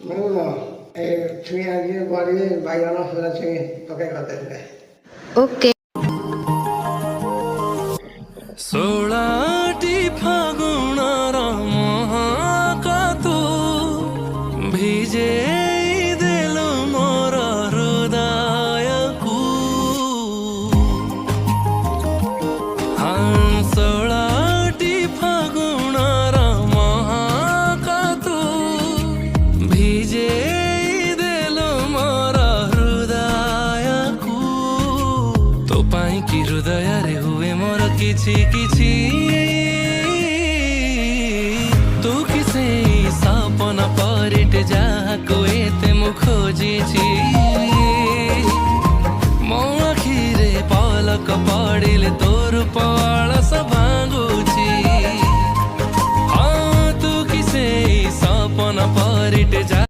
ମୁଁ ଏ ଛୁଇଁ ଆଜି ବଡ଼ି ବାଇଗଣ ସୁଧା ଛୁଇଁ ପକେଇ କରିଦେଲେ। ओके। सोळाटी फागुणार महाकातू भिजे देलु मोर हृदयकू। हाँ सोळाटी फागुणार महाकातू भिजे देलु मोर हृदयकू। तो पाई कि हृदय रे हुए मोर किछि किछि तू किसे सपन परिट जाको